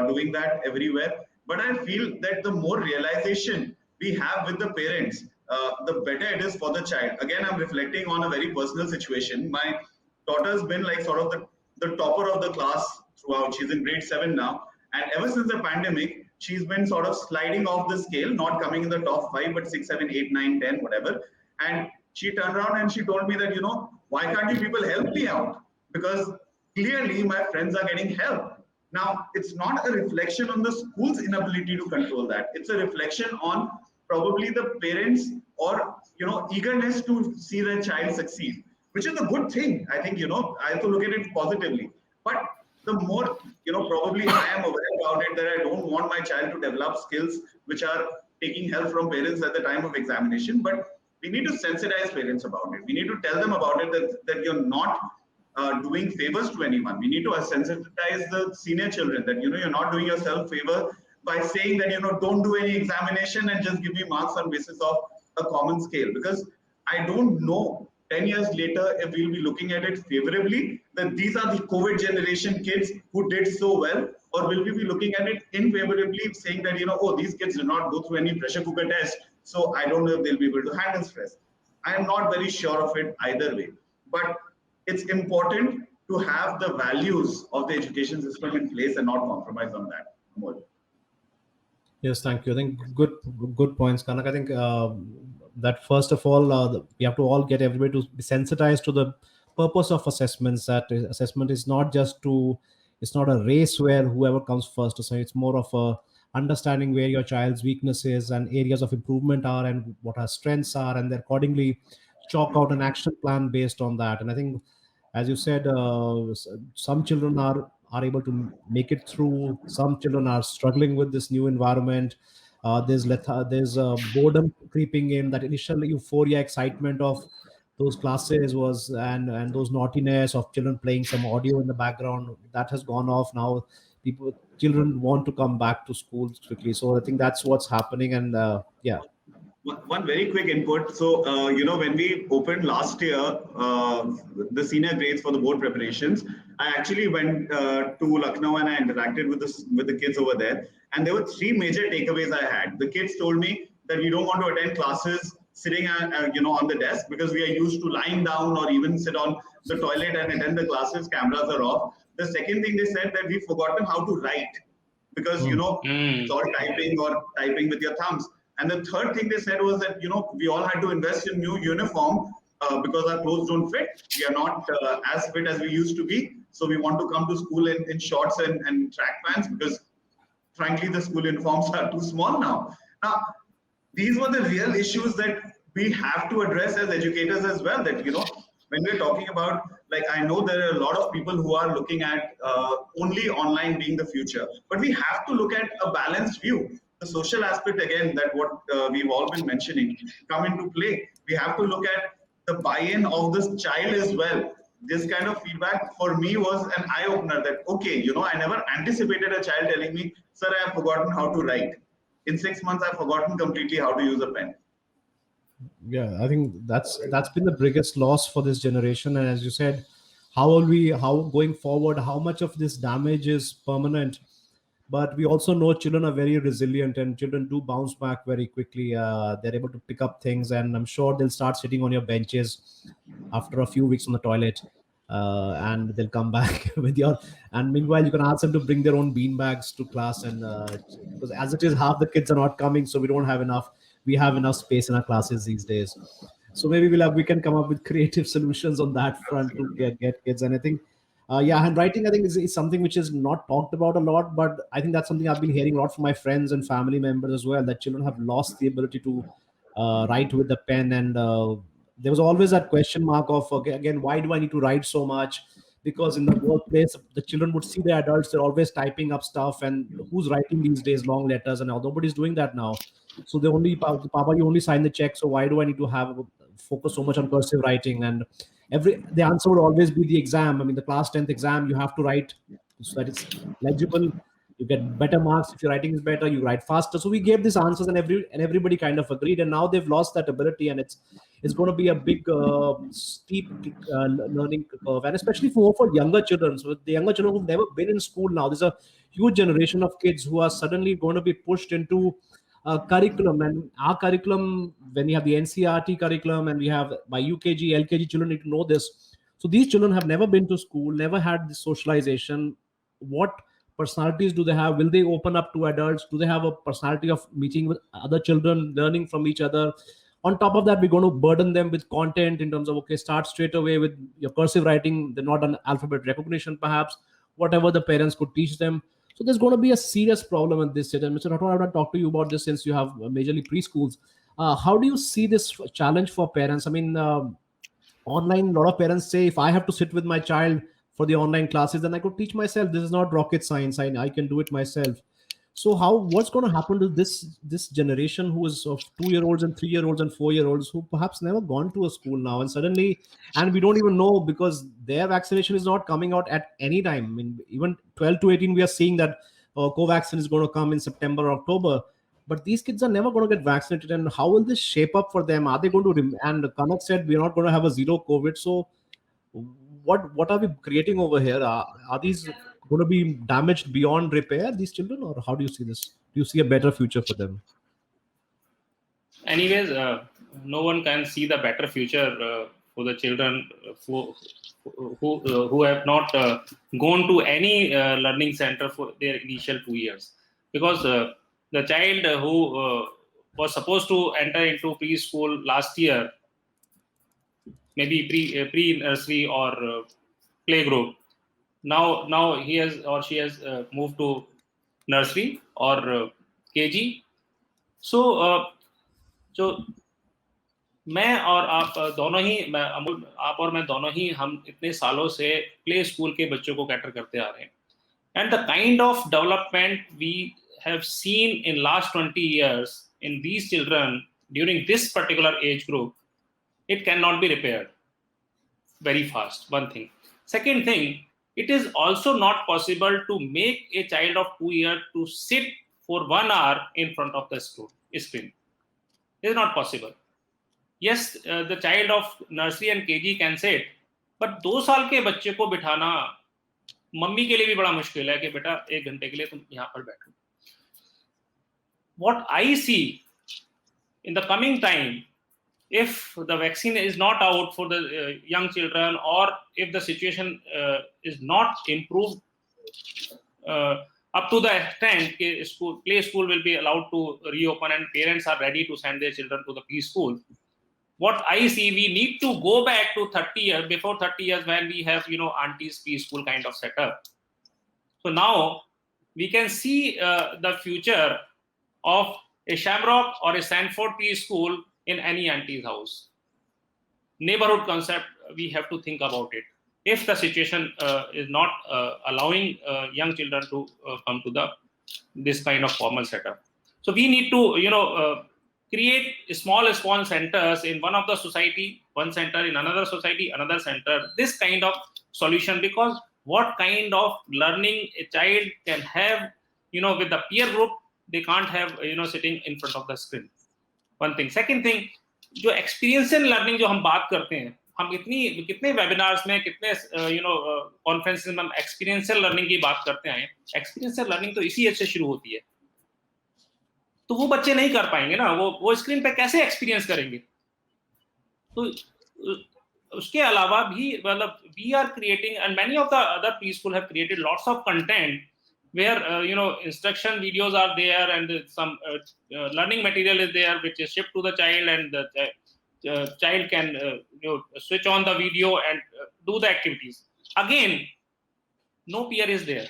doing that everywhere. But I feel that the more realization we have with the parents, the better it is for the child. Again, I'm reflecting on a very personal situation. My daughter's been like sort of the topper of the class throughout. She's in grade 7 now. And ever since the pandemic, she's been sort of sliding off the scale, not coming in the top 5, but 6, 7, 8, 9, 10, whatever. And she turned around and she told me that, why can't you people help me out? Because clearly my friends are getting help. Now, it's not a reflection on the school's inability to control that. It's a reflection on probably the parents or, eagerness to see their child succeed, which is a good thing. I think, I have to look at it positively. But the more, probably I am aware about it, that I don't want my child to develop skills which are taking help from parents at the time of examination. But we need to sensitize parents about it. We need to tell them about it, that you're not doing favors to anyone. We need to sensitize the senior children that, you're not doing yourself favor by saying that, don't do any examination and just give me marks on basis of a common scale. Because I don't know 10 years later if we'll be looking at it favorably, that these are the COVID generation kids who did so well, or will we be looking at it unfavorably, saying that, oh, these kids did not go through any pressure cooker test, so I don't know if they'll be able to handle stress. I am not very sure of it either way. But it's important to have the values of the education system in place and not compromise on that. Amol. Yes, thank you. I think good points, Kanak. I think that first of all, we have to all get everybody to be sensitized to the purpose of assessments. That assessment is not it's not a race where whoever comes first. So it's more of a understanding where your child's weaknesses and areas of improvement are and what our strengths are, and then accordingly chalk out an action plan based on that. And I think, as you said, some children are able to make it through. Some children are struggling with this new environment. There's boredom creeping in. That initial euphoria, excitement of those classes was and those naughtiness of children playing some audio in the background, that has gone off now. Children want to come back to school quickly. So I think that's what's happening. And yeah. One very quick input. So, when we opened last year, the senior grades for the board preparations, I actually went to Lucknow and I interacted with the kids over there. And there were 3 major takeaways I had. The kids told me that we don't want to attend classes sitting, on the desk, because we are used to lying down or even sit on the toilet and attend the classes. Cameras are off. The second thing they said that we've forgotten how to write, because, it's all typing or typing with your thumbs. And the third thing they said was that, we all had to invest in new uniform because our clothes don't fit. We are not as fit as we used to be. So we want to come to school in shorts and track pants, because frankly, the school uniforms are too small now. Now, these were the real issues that we have to address as educators as well. That, when we're talking about, like, I know there are a lot of people who are looking at only online being the future, but we have to look at a balanced view. The social aspect, again, that what we've all been mentioning, come into play. We have to look at the buy-in of this child as well. This kind of feedback for me was an eye-opener that, okay, I never anticipated a child telling me, sir, I have forgotten how to write. In 6 months, I've forgotten completely how to use a pen. Yeah, I think that's been the biggest loss for this generation. And as you said, how going forward, how much of this damage is permanent? But we also know children are very resilient, and children do bounce back very quickly. They're able to pick up things, and I'm sure they'll start sitting on your benches after a few weeks on the toilet, and they'll come back with your. And meanwhile, you can ask them to bring their own bean bags to class, and because as it is, half the kids are not coming, so we don't have enough. We have enough space in our classes these days, so maybe we can come up with creative solutions on that front to get kids. And I think Yeah, handwriting, I think, is something which is not talked about a lot, but I think that's something I've been hearing a lot from my friends and family members as well, that children have lost the ability to write with the pen. And there was always that question mark of, okay, again, why do I need to write so much? Because in the workplace, the children would see the adults, they're always typing up stuff, and who's writing these days long letters? And now nobody's doing that now. So they only, Papa, you only sign the check. So why do I need to have focus so much on cursive writing? And the answer would always be the exam. I mean, the class 10th exam, you have to write so that it's legible. You get better marks if your writing is better. You write faster. So we gave these answers, and everybody kind of agreed. And now they've lost that ability, and it's going to be a big steep learning curve, and especially for younger children. So the younger children who've never been in school now, there's a huge generation of kids who are suddenly going to be pushed into curriculum. And our curriculum, when we have the NCRT curriculum, and we have by UKG, LKG, children need to know this. So these children have never been to school, never had this socialization. What personalities do they have? Will they open up to adults? Do they have a personality of meeting with other children, learning from each other? On top of that, we're going to burden them with content in terms of, okay, start straight away with your cursive writing. They're not an alphabet recognition, perhaps, whatever the parents could teach them. So there's going to be a serious problem in this stage. And Mr. Rathor, I want to talk to you about this since you have majorly preschools. How do you see this challenge for parents? I mean, online, a lot of parents say, if I have to sit with my child for the online classes, then I could teach myself. This is not rocket science. I can do it myself. So what's going to happen to this generation who is of 2-year-olds and 3-year-olds and 4-year-olds who perhaps never gone to a school now, and suddenly, and we don't even know because their vaccination is not coming out at any time. I mean, even 12 to 18, we are seeing that Covaxin is going to come in September or October, but these kids are never going to get vaccinated. And how will this shape up for them? Are they going to? And Kanak said we're not going to have a zero COVID. So what are we creating over here? Are these going to be damaged beyond repair, these children, or how do you see this? Do you see a better future for them? Anyways, no one can see the better future for the children who have not gone to any learning center for their initial 2 years, because the child who was supposed to enter into preschool last year, maybe pre-nursery or playgroup, now he has or she has moved to nursery or KG. So मैं और आप दोनों ही, अमूल, आप और मैं दोनों ही, हम इतने सालों से प्ले स्कूल के बच्चों को कैटर करते आ रहे हैं, and the kind of development we have seen in last 20 years in these children during this particular age group, it cannot be repaired very fast. One thing. Second thing, it is also not possible to make a child of 2 years to sit for 1 hour in front of the screen. It is not possible. Yes, the child of nursery and KG can sit, but 2 साल के बच्चे को बिठाना mummy के लिए भी बड़ा मुश्किल है कि बेटा 1 घंटे के लिए तुम यहाँ पर बैठो. What I see in the coming time, if the vaccine is not out for the young children, or if the situation is not improved up to the extent that play school will be allowed to reopen and parents are ready to send their children to the preschool, what I see, we need to go back to 30 years, before 30 years, when we have, aunties preschool kind of setup. So now we can see the future of a Shemrock or a Sanfort preschool in any auntie's house. Neighborhood concept, we have to think about it. If the situation is not allowing young children to come to this kind of formal setup. So we need to, create small centers in one of the society, one center in another society, another center, this kind of solution, because what kind of learning a child can have, with the peer group, they can't have, sitting in front of the screen. One thing. Second thing, जो experiential learning जो हम बात करते हैं, हम कितने webinars में, कितने conferences में हम experiential learning की बात करते हैं. Experiential learning तो इसी एज से शुरू होती है. तो वो बच्चे नहीं कर पाएंगे ना, वो स्क्रीन पे कैसे एक्सपीरियंस करेंगे. तो उसके अलावा भी, मतलब, we are creating, and many of the other preschool have created lots of content where instruction videos are there, and some learning material is there which is shipped to the child, and the child can switch on the video and do the activities. Again, no peer is there.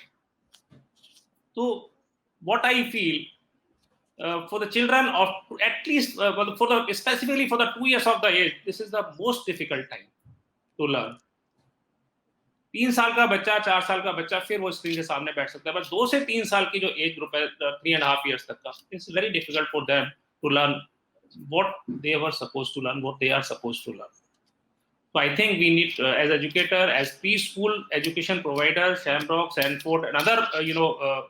So what I feel, for the children of at least specifically for the 2 years of the age, this is the most difficult time to learn. 3 साल का बच्चा, 4 साल का बच्चा फिर वो screen के सामने बैठ सकता है, बट 2 से 3 साल की जो एज ग्रुप है, 3.5 years तक का, it's very difficult for them to learn what they were supposed to learn, what they are supposed to learn. So I think we need, as educator, as preschool education providers, Shemrock, Sanfort, and other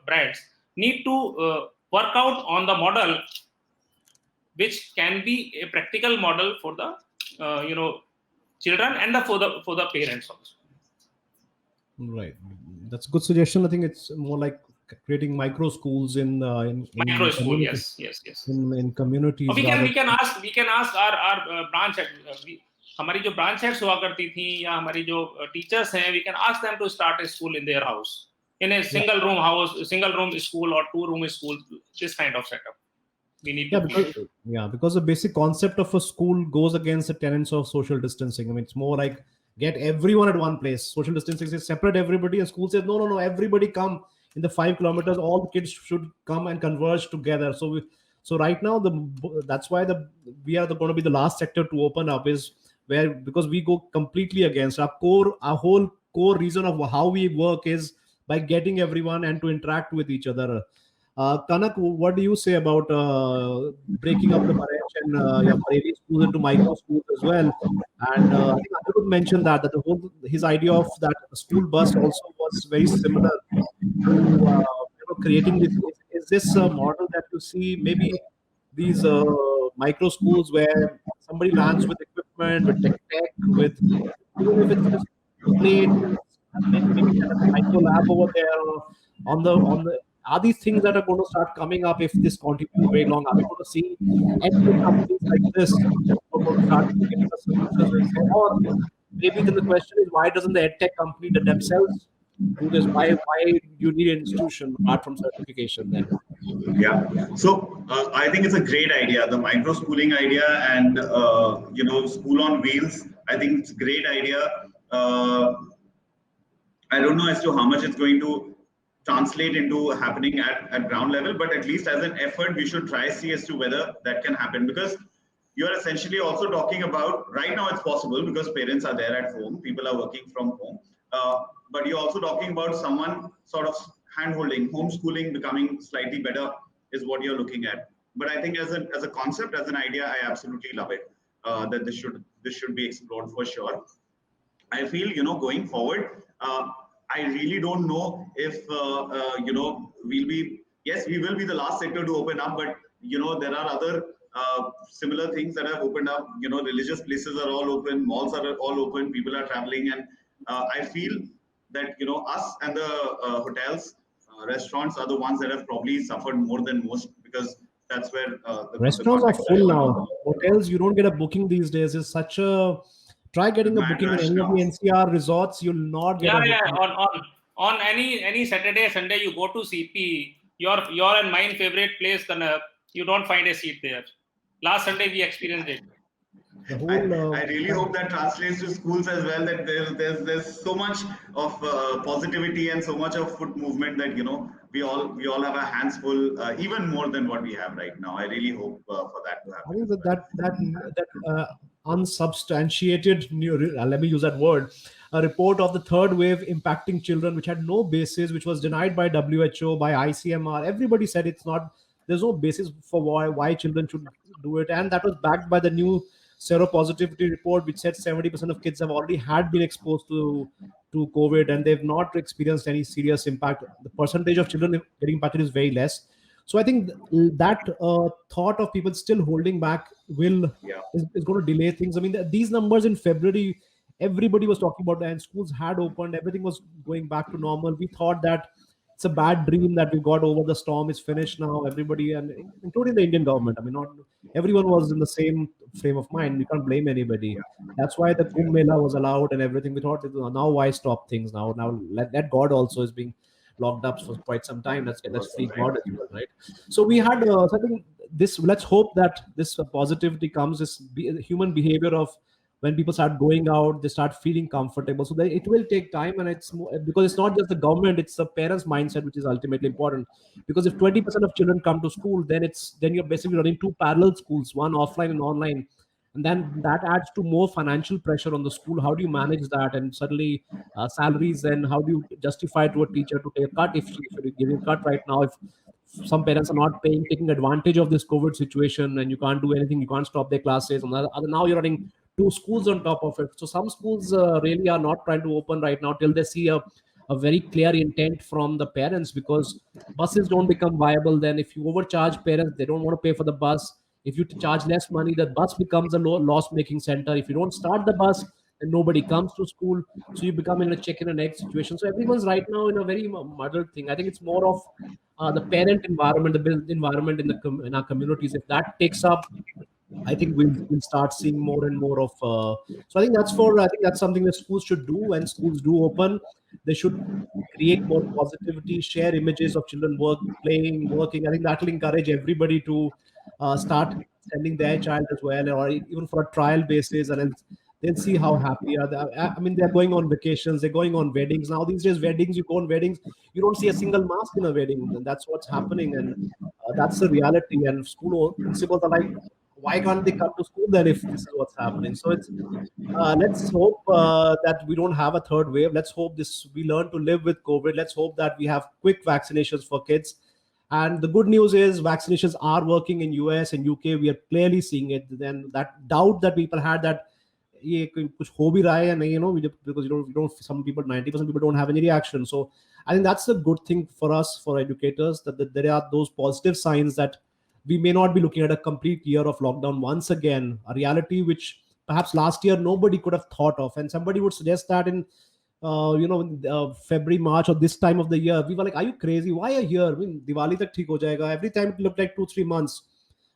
brands need to work out on the model which can be a practical model for the children and for the parents also. Right, that's a good suggestion. I think it's more like creating micro schools in micro school. Yes. In communities. We can ask our branch head. हमारी जो branch heads हुआ करती थी या हमारी जो teachers हैं, we can ask them to start a school in their house, in a single room house, single room school or 2-room school. This kind of setup we need. Because the basic concept of a school goes against the tenets of social distancing. I mean, it's more like get everyone at one place. Social distancing says separate everybody, and school says no, everybody come in the 5 kilometers. All the kids should come and converge together. So right now that's why we are going to be the last sector to open up, is where, because we go completely against our whole core reason of how we work is by getting everyone and to interact with each other. Kanak, what do you say about breaking up the Paresh and Bareilly schools into micro schools as well? And I think Anirudh mentioned that his idea of that school bus also was very similar to creating this. Is this a model that you see maybe these micro schools where somebody lands with equipment, with tech, with, even if it's just plate, maybe a micro lab over there on the are these things that are going to start coming up if this continues very long? Are we going to see any companies like this going to start giving us solutions? Or maybe then the question is, why doesn't the edtech company themselves do this? Why you need an institution apart from certification then? Yeah, so I think it's a great idea, the micro schooling idea, and school on wheels. I think it's a great idea. I don't know as to how much it's going to translate into happening at ground level, but at least as an effort, we should try see as to whether that can happen, because you are essentially also talking about, right now it's possible because parents are there at home, people are working from home, but you're also talking about someone sort of hand-holding, homeschooling becoming slightly better is what you're looking at. But I think as a concept, as an idea, I absolutely love it, that this should be explored for sure. I feel, going forward, I really don't know if, we will be the last sector to open up, but, there are other similar things that have opened up. Religious places are all open, malls are all open, people are traveling. And I feel that, us and the hotels, restaurants are the ones that have probably suffered more than most, because that's where the restaurants are full now. Hotels, you don't get a booking these days. It's such a... Try getting a booking in any of the NCR resorts, you'll not get a booking. On any Saturday, Sunday, you go to CP, your and mine favorite place, Kanak, you don't find a seat there. Last Sunday, we experienced it. I really hope that translates to schools as well, that there's so much of positivity and so much of foot movement that, we all have our hands full, even more than what we have right now. I really hope for that to happen. I think that unsubstantiated, let me use that word, a report of the third wave impacting children, which had no basis, which was denied by WHO, by ICMR. Everybody said there's no basis for why children should do it. And that was backed by the new seropositivity report, which said 70% of kids have already been exposed to COVID, and they've not experienced any serious impact. The percentage of children getting impacted is very less. So I think that thought of people still holding back is going to delay things. I mean, these numbers in February, everybody was talking about that, and schools had opened, everything was going back to normal. We thought that it's a bad dream that we got over, the storm is finished now. Everybody, and including the Indian government, I mean, not everyone was in the same frame of mind. We can't blame anybody. That's why the Kumbh Mela was allowed and everything. We thought, now why stop things now? Now let God also is being locked up for quite some time. Let's free God as well, right? So we had something. Let's hope that this positivity comes. This human behavior of when people start going out, they start feeling comfortable. So it will take time, and it's more, because it's not just the government, it's the parents' mindset which is ultimately important. Because if 20% of children come to school, then you're basically running two parallel schools, one offline and online, and then that adds to more financial pressure on the school. How do you manage that? And suddenly salaries, and how do you justify to a teacher to take a cut if you're giving a cut right now, if some parents are not paying, taking advantage of this COVID situation, and you can't do anything, you can't stop their classes. And now you're running two schools on top of it. So some schools really are not trying to open right now till they see a very clear intent from the parents, because buses don't become viable. Then if you overcharge parents, they don't want to pay for the bus. If you charge less money, the bus becomes a loss making center. If you don't start the bus, then nobody comes to school. So you become in a chicken and egg situation. So everyone's right now in a very muddled thing. I think it's more of the parent environment, the built environment in in our communities. If that takes up, I think we'll start seeing more and more of. So I think that's something that schools should do. When schools do open, they should create more positivity, share images of children playing, working. I think that will encourage everybody to start sending their child as well, or even for a trial basis, and then they'll see how happy are they. I mean, they're going on vacations, they're going on weddings. Now these days, weddings, you go on weddings, you don't see a single mask in a wedding, and that's what's happening, and that's the reality. And school principals are like, why can't they come to school then if this is what's happening? So it's let's hope that we don't have a third wave. Let's hope this we learn to live with COVID. Let's hope that we have quick vaccinations for kids. And the good news is vaccinations are working in US and UK. We are clearly seeing it. Then that doubt that people had that ये कुछ हो भी रहा है, because you don't some people, 90% people don't have any reaction. So I think that's a good thing for us, for educators, that there are those positive signs that we may not be looking at a complete year of lockdown once again, a reality which perhaps last year nobody could have thought of. And somebody would suggest that in February, March, or this time of the year, we were like, are you crazy? Why a year? I mean, Diwali tak theek ho jayega. Every time it looked like 2-3 months.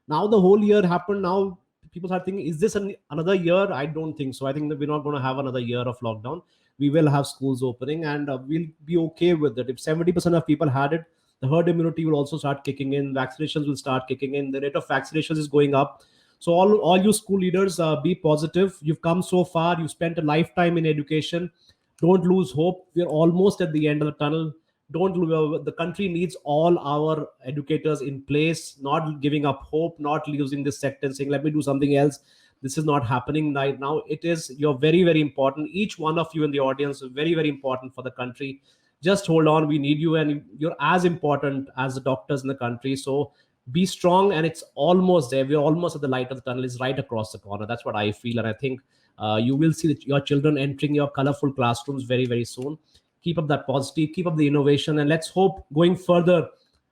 Now the whole year happened. Now people are thinking, is this another year? I don't think so. I think that we're not going to have another year of lockdown. We will have schools opening, and we'll be okay with it. If 70% of people had it, the herd immunity will also start kicking in. Vaccinations will start kicking in. The rate of vaccinations is going up. So all you school leaders, be positive. You've come so far. You spent a lifetime in education. Don't lose hope. We're almost at the end of the tunnel. The country needs all our educators in place, not giving up hope, not losing this sector and saying, let me do something else. This is not happening right now. You're very, very important. Each one of you in the audience is very, very important for the country. Just hold on. We need you, and you're as important as the doctors in the country. So be strong, and it's almost there. We're almost at the light of the tunnel. Is right across the corner. That's what I feel, and I think you will see your children entering your colorful classrooms very, very soon. Keep up that positive, keep up the innovation, and let's hope going further.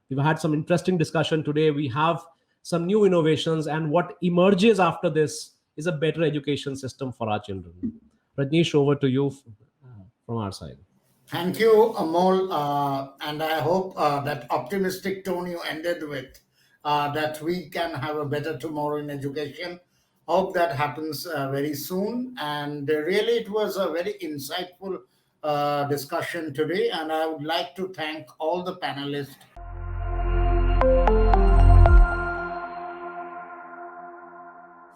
We've had some interesting discussion today. We have some new innovations, and what emerges after this is a better education system for our children. Rajneesh, over to you from our side. Thank you, Amol. And I hope that optimistic tone you ended with, that we can have a better tomorrow in education. Hope that happens very soon. And really, it was a very insightful discussion today. And I would like to thank all the panelists